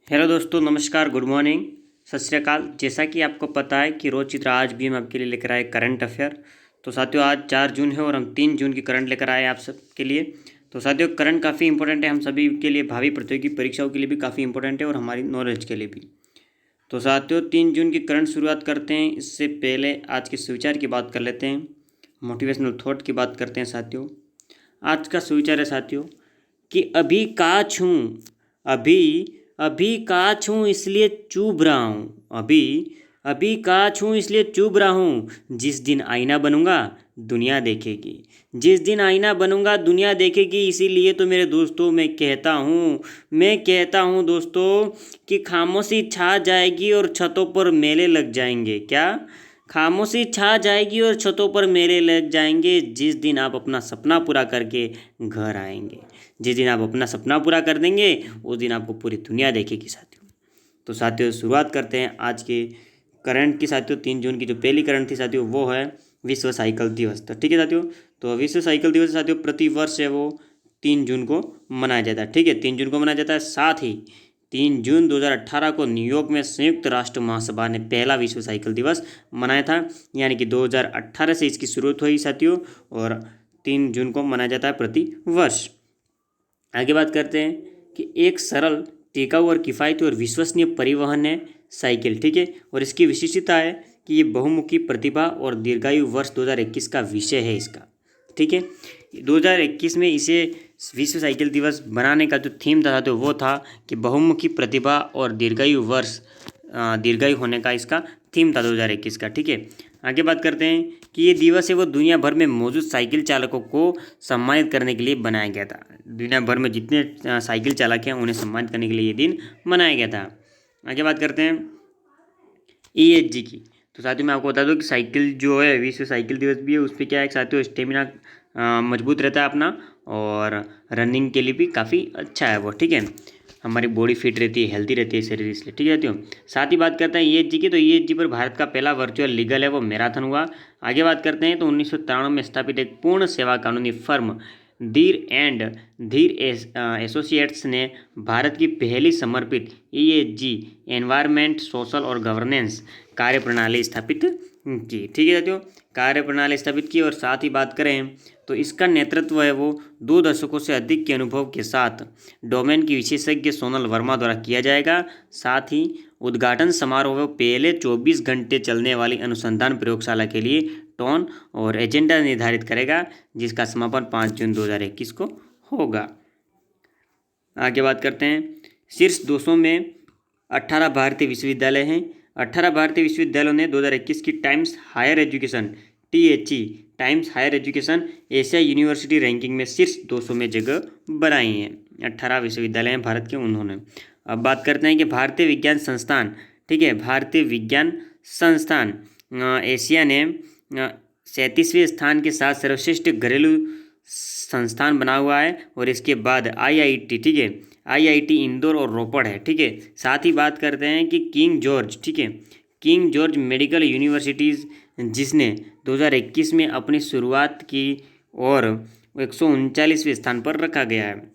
Hello दोस्तों, नमस्कार, good morning, सत श्री अकाल। जैसा कि आपको पता है कि रोज चित्र आज भी हम आपके लिए लेकर आए करंट अफेयर। तो साथियों, आज 4 जून है और हम 3 जून की करंट लेकर आए आप सबके लिए। तो साथियों, करंट काफ़ी इंपॉर्टेंट है हम सभी के लिए, भावी प्रतियोगी परीक्षाओं के लिए भी काफ़ी इंपॉर्टेंट है और हमारी नॉलेज के लिए भी। तो साथियों, 3 जून की करंट शुरुआत करते हैं। इससे पहले आज के सुविचार की बात कर लेते हैं, मोटिवेशनल थॉट की बात करते हैं साथियों। आज का सुविचार है साथियों कि अभी काच हूँ, अभी अभी काच हूँ इसलिए चुभ रहा हूँ, अभी अभी काच हूँ इसलिए चुभ रहा हूँ। जिस दिन आईना बनूंगा दुनिया देखेगी, जिस दिन आईना बनूंगा दुनिया देखेगी। इसीलिए तो मेरे दोस्तों मैं कहता हूँ दोस्तों कि खामोशी छा जाएगी और छतों पर मेले लग जाएंगे। क्या? खामोशी छा जाएगी और छतों पर मेले लग जाएंगे जिस दिन आप अपना सपना पूरा करके घर आएंगे। जिस दिन आप अपना सपना पूरा कर देंगे उस दिन आपको पूरी दुनिया देखेगी साथियों। तो साथियों, शुरुआत करते हैं आज के करंट की। साथियों, 3 जून की जो पहली करंट थी साथियों वो है विश्व साइकिल दिवस। तो ठीक है साथियों, तो विश्व साइकिल दिवस साथियों प्रति वर्ष है वो 3 जून को मनाया जाता है। ठीक है, 3 जून को मनाया जाता है। साथ ही 3 जून 2018 को न्यूयॉर्क में संयुक्त राष्ट्र महासभा ने पहला विश्व साइकिल दिवस मनाया था। यानी कि 2018 से इसकी शुरुआत हुई साथियों और 3 जून को मनाया जाता है प्रति वर्ष। आगे बात करते हैं कि एक सरल, टिकाऊ और किफ़ायती और विश्वसनीय परिवहन है साइकिल। ठीक है, और इसकी विशिष्टता है कि ये बहुमुखी प्रतिभा और दीर्घायु वर्ष 2021 का विषय है इसका। ठीक है, 2021 में इसे विश्व साइकिल दिवस बनाने का जो थीम था तो वो था कि बहुमुखी प्रतिभा और दीर्घायु होने का इसका थीम था 2021 का। ठीक है, आगे बात करते हैं कि ये दिवस है वो दुनिया भर में मौजूद साइकिल चालकों को सम्मानित करने के लिए बनाया गया था। दुनिया भर में जितने साइकिल चालक हैं उन्हें सम्मानित करने के लिए ये दिन मनाया गया था। आगे बात करते हैं ESG की। तो साथियों, मैं आपको बता दूं कि साइकिल जो है विश्व साइकिल दिवस भी है, उस पर क्या है साथियों, स्टेमिना मजबूत रहता है अपना, और रनिंग के लिए भी काफ़ी अच्छा है वो। ठीक है, हमारी बॉडी फिट रहती है, हेल्दी रहती है शरीर, इसलिए। ठीक है साथियों, साथ ही बात करते हैं ESG की। तो ESG पर भारत का पहला वर्चुअल लीगल है वो मैराथन हुआ। आगे बात करते हैं तो 1993 में स्थापित एक पूर्ण सेवा कानूनी फर्म धीर एसोसिएट्स ने भारत की पहली समर्पित ESG एनवायरमेंट, सोशल और गवर्नेंस कार्यप्रणाली स्थापित की। ठीक है साथियों, कार्यप्रणाली स्थापित की। और साथ ही बात करें तो इसका नेतृत्व है वो 2 दशकों से अधिक के अनुभव के साथ डोमेन की विशेषज्ञ सोनल वर्मा द्वारा किया जाएगा। साथ ही उद्घाटन समारोह में पहले 24 घंटे चलने वाली अनुसंधान प्रयोगशाला के लिए टोन और एजेंडा निर्धारित करेगा, जिसका समापन 5 जून 2021 को होगा। आगे बात करते हैं शीर्ष 200 में 18 भारतीय विश्वविद्यालय हैं। 18 भारतीय विश्वविद्यालयों ने 2021 की Times Higher Education THE Times Higher Education Asia University ranking में शीर्ष 200 में जगह बनाई है। 18 विश्वविद्यालय हैं भारत के उन्होंने। अब बात करते हैं कि भारतीय विज्ञान संस्थान। ठीक है, भारतीय विज्ञान संस्थान एशिया ने 37वें स्थान के साथ सर्वश्रेष्ठ घरेलू संस्थान बना हुआ है। और इसके बाद IIT, ठीक है, IIT इंदौर और रोपड़ है। ठीक है, साथ ही बात करते हैं कि किंग जॉर्ज, ठीक है, किंग जॉर्ज मेडिकल यूनिवर्सिटीज़, जिसने 2021 में अपनी शुरुआत की और 139वें स्थान पर रखा गया है।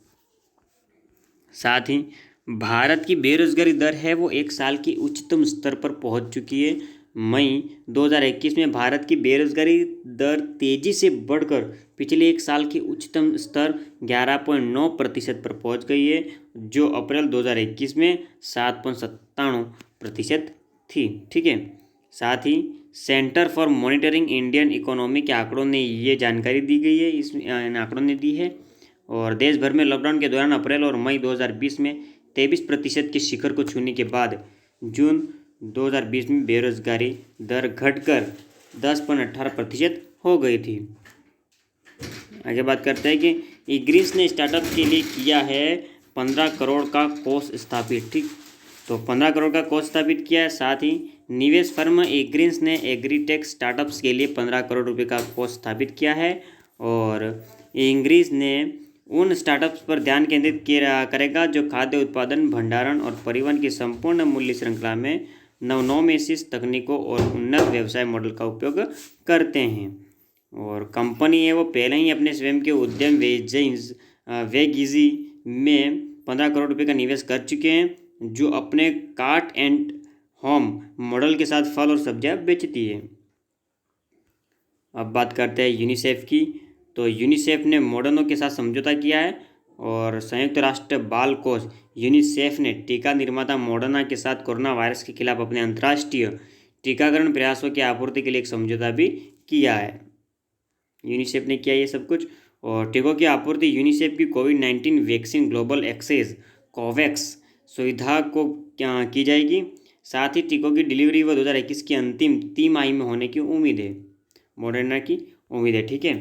साथ ही भारत की बेरोजगारी दर है वो 1 साल की उच्चतम स्तर पर पहुंच चुकी है। मई 2021 में भारत की बेरोजगारी दर तेजी से बढ़कर पिछले 1 साल की उच्चतम स्तर 11.9% पर पहुंच गई है, जो अप्रैल 2021 में 7.97% थी। ठीक है, साथ ही Centre for Monitoring Indian Economy के आंकड़ों ने ये जानकारी दी गई है, इन आंकड़ों ने दी है। और देश भर में लॉकडाउन के दौरान अप्रैल और मई 2020 में 23% के शिखर को छूने के बाद जून 2020 में बेरोजगारी दर घटकर 10.18% हो गई थी। आगे बात करते हैं कि इग्रीस ने स्टार्टअप के लिए किया है 15 करोड़ का कोष स्थापित। ठीक, तो 15 करोड़ का कोष स्थापित किया है। साथ ही निवेश फर्म एग्रीस ने एग्रीटेक स्टार्टअप्स के लिए 15 करोड़ रुपए का कोष स्थापित किया है। और इंग्रीस ने उन स्टार्टअप्स पर ध्यान केंद्रित करेगा जो खाद्य उत्पादन, भंडारण और परिवहन की संपूर्ण मूल्य श्रृंखला में नवोन्मेषी तकनीकों और उन्नत व्यवसाय मॉडल का उपयोग करते हैं। और कंपनी है वो पहले ही अपने स्वयं के उद्यम वेगिजी में 15 करोड़ रुपए का निवेश कर चुके हैं। जो अपने कार्ट एंड होम मॉडल के साथ फल और सब्जियां बेचती है। अब बात करते हैं यूनिसेफ की। तो यूनिसेफ ने मॉडर्ना के साथ समझौता किया है और संयुक्त राष्ट्र बाल कोष यूनिसेफ ने टीका निर्माता मॉडर्ना के साथ कोरोना वायरस के खिलाफ अपने अंतर्राष्ट्रीय टीकाकरण प्रयासों की आपूर्ति के लिए एक समझौता भी किया है। यूनिसेफ ने किया ये सब कुछ। और टीकों की आपूर्ति यूनिसेफ की कोविड-19 वैक्सीन ग्लोबल एक्सेस कोवैक्स सुविधा को की जाएगी। साथ ही टीकों की डिलीवरी वो 2021 की अंतिम तिमाही में होने की उम्मीद है, मॉडर्ना की उम्मीद है। ठीक है,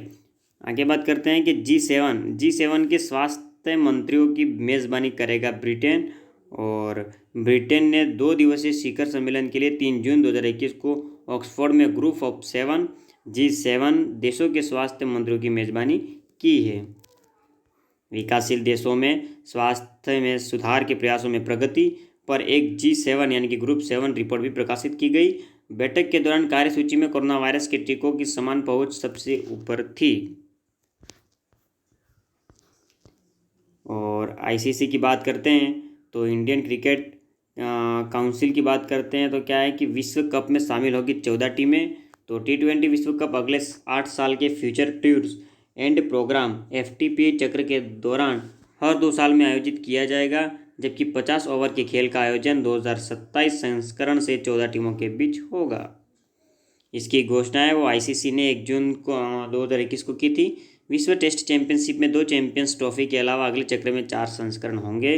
आगे बात करते हैं कि जी7 के स्वास्थ्य मंत्रियों की मेज़बानी करेगा ब्रिटेन। और ब्रिटेन ने 2 दिवसीय शिखर सम्मेलन के लिए 3 जून 2021 को ऑक्सफोर्ड में ग्रुप ऑफ 7 जी7 देशों के स्वास्थ्य मंत्रियों की मेज़बानी की है। विकासशील देशों में स्वास्थ्य में सुधार के प्रयासों में प्रगति पर एक जी7 यानी कि ग्रुप 7 रिपोर्ट भी प्रकाशित की गई। बैठक के दौरान कार्यसूची में कोरोना वायरस के टीकों की समान पहुंच सबसे ऊपर थी। और आईसीसी की बात करते हैं तो इंडियन क्रिकेट काउंसिल की बात करते हैं तो क्या है कि विश्व कप में शामिल होगी 14 टीमें। तो T20 विश्व कप अगले 8 साल के future tours and programme FTP चक्र के दौरान हर 2 साल में आयोजित किया जाएगा, जबकि 50 ओवर के खेल का आयोजन 2027 संस्करण से 14 टीमों के बीच होगा। इसकी घोषणा है वो आईसीसी ने 1 जून को 2021 को की थी। विश्व टेस्ट चैंपियनशिप में 2 चैंपियंस ट्रॉफी के अलावा अगले चक्र में 4 संस्करण होंगे।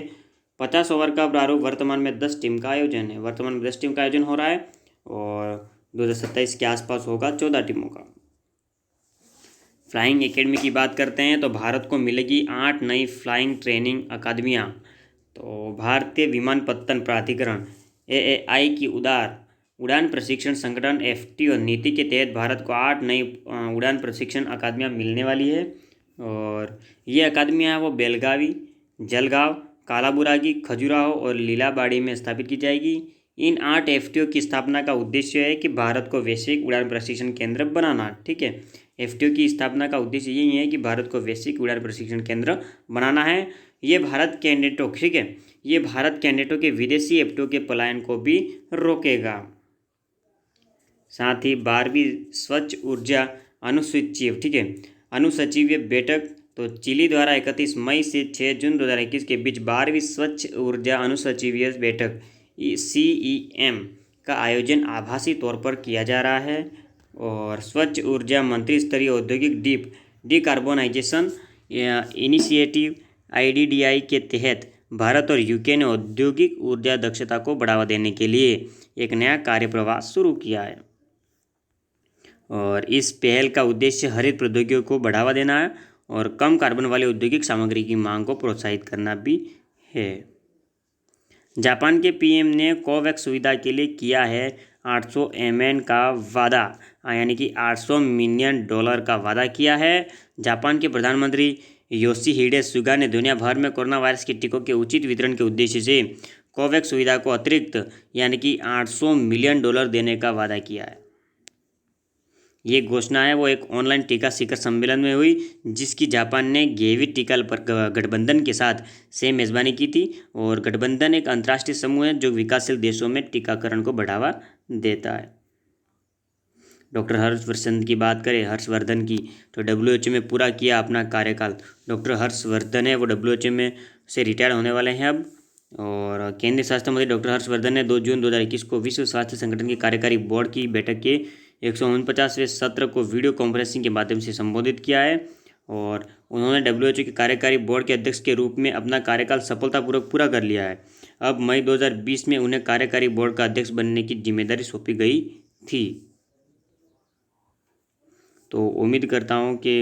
50 ओवर का प्रारूप वर्तमान में 10 टीम का आयोजन है, वर्तमान में 10 टीम का आयोजन हो रहा है और 2027 के आसपास होगा 14 टीमों का। फ्लाइंग एकेडमी की बात करते हैं तो भारत को मिलेगी 8 नई फ्लाइंग ट्रेनिंग अकादमियाँ। तो भारतीय विमानपत्तन प्राधिकरण AAI की उड़ान प्रशिक्षण संगठन FTO नीति के तहत भारत को 8 नई उड़ान प्रशिक्षण अकादमियाँ मिलने वाली है। और ये अकादमियाँ वो बेलगावी, जलगांव, कालाबुरागी, खजुराहो और लीलाबाड़ी में स्थापित की जाएगी। इन 8 FTO की स्थापना का उद्देश्य है कि भारत को वैश्विक उड़ान प्रशिक्षण केंद्र बनाना। ठीक है, FTO की स्थापना का उद्देश्य यही है कि भारत को वैश्विक उड़ान प्रशिक्षण केंद्र बनाना है। ये भारत कैंडिडेटों ठीक है, ये भारत कैंडिडेटों के विदेशी FTO के पलायन को भी रोकेगा। साथ ही 12वीं स्वच्छ ऊर्जा अनुसचिव ठीक है अनुसचिवीय बैठक तो चिली द्वारा 31 मई से 6 जून 2021 के बीच 12वीं स्वच्छ ऊर्जा अनुसचिवीय बैठक CEM का आयोजन आभासी तौर पर किया जा रहा है। और स्वच्छ ऊर्जा मंत्री स्तरीय औद्योगिक डिकार्बोनाइजेशन इनिशिएटिव IDDI के तहत भारत और UK ने औद्योगिक ऊर्जा दक्षता को बढ़ावा देने के लिए एक नया कार्यप्रवाह शुरू किया है। और इस पहल का उद्देश्य हरित प्रौद्योगिकियों को बढ़ावा देना है और कम कार्बन वाली औद्योगिक सामग्री की मांग को प्रोत्साहित करना भी है। जापान के PM ने कोवैक्स सुविधा के लिए किया है 800 MN का वादा, यानी कि $800 मिलियन का वादा किया है। जापान के प्रधानमंत्री योशिहिडे सुगा ने दुनिया भर में कोरोना वायरस के टीकों के उचित वितरण के उद्देश्य से कोवैक्स सुविधा को अतिरिक्त यानी कि $800 मिलियन देने का वादा किया है। ये घोषणा है वो एक ऑनलाइन टीका शिखर सम्मेलन में हुई, जिसकी जापान ने गेवी टीका गठबंधन के साथ से मेज़बानी की थी। और गठबंधन एक अंतर्राष्ट्रीय समूह है जो विकासशील देशों में टीकाकरण को बढ़ावा देता है। डॉक्टर हर्षवर्धन की बात करें, हर्षवर्धन की, तो WHO में पूरा किया अपना कार्यकाल। डॉक्टर हर्षवर्धन है वो WHO में से रिटायर होने वाले हैं अब। और केंद्रीय स्वास्थ्य मंत्री डॉक्टर हर्षवर्धन ने 2 जून 2021 को विश्व स्वास्थ्य संगठन की कार्यकारी बोर्ड की बैठक के 149वें सत्र को वीडियो कॉन्फ्रेंसिंग के माध्यम से संबोधित किया है। और उन्होंने WHO के कार्यकारी बोर्ड के अध्यक्ष के रूप में अपना कार्यकाल सफलतापूर्वक पूरा कर लिया है। अब मई 2020 में उन्हें कार्यकारी बोर्ड का अध्यक्ष बनने की जिम्मेदारी सौंपी गई थी। तो उम्मीद करता हूँ कि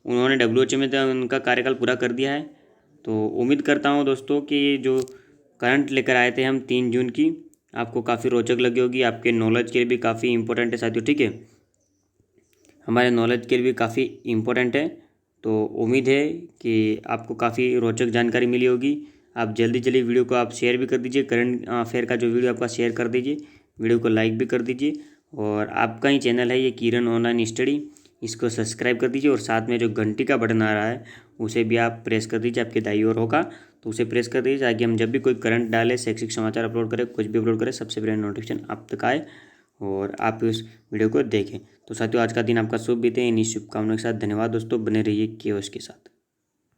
उन्होंने WHO में तो उनका कार्यकाल पूरा कर दिया है। तो उम्मीद करता हूँ दोस्तों कि जो करंट लेकर आए थे हम 3 जून की, आपको काफ़ी रोचक लगी होगी, आपके नॉलेज के लिए भी काफ़ी इंपॉर्टेंट है साथियों। ठीक है, हमारे नॉलेज के लिए भी काफ़ी इम्पोर्टेंट है। तो उम्मीद है कि आपको काफ़ी रोचक जानकारी मिली होगी। आप जल्दी जल्दी वीडियो को आप शेयर भी कर दीजिए, करंट अफेयर का जो वीडियो आपका शेयर कर दीजिए, वीडियो को लाइक भी कर दीजिए। और आपका ही चैनल है ये किरण ऑनलाइन स्टडी, इसको सब्सक्राइब कर दीजिए और साथ में जो घंटी का बटन आ रहा है उसे भी आप प्रेस कर दीजिए, आपके दाईं ओर होगा तो उसे प्रेस कर दीजिए ताकि हम जब भी कोई करंट डालें, शैक्षिक समाचार अपलोड करें, कुछ भी अपलोड करें, सबसे पहले नोटिफिकेशन आप तक आए और आप उस वीडियो को देखें। तो साथियों, आज का दिन आपका शुभ बीते। इन्हीं शुभकामनाओं के साथ धन्यवाद दोस्तों, बने रहिए केओस के साथ।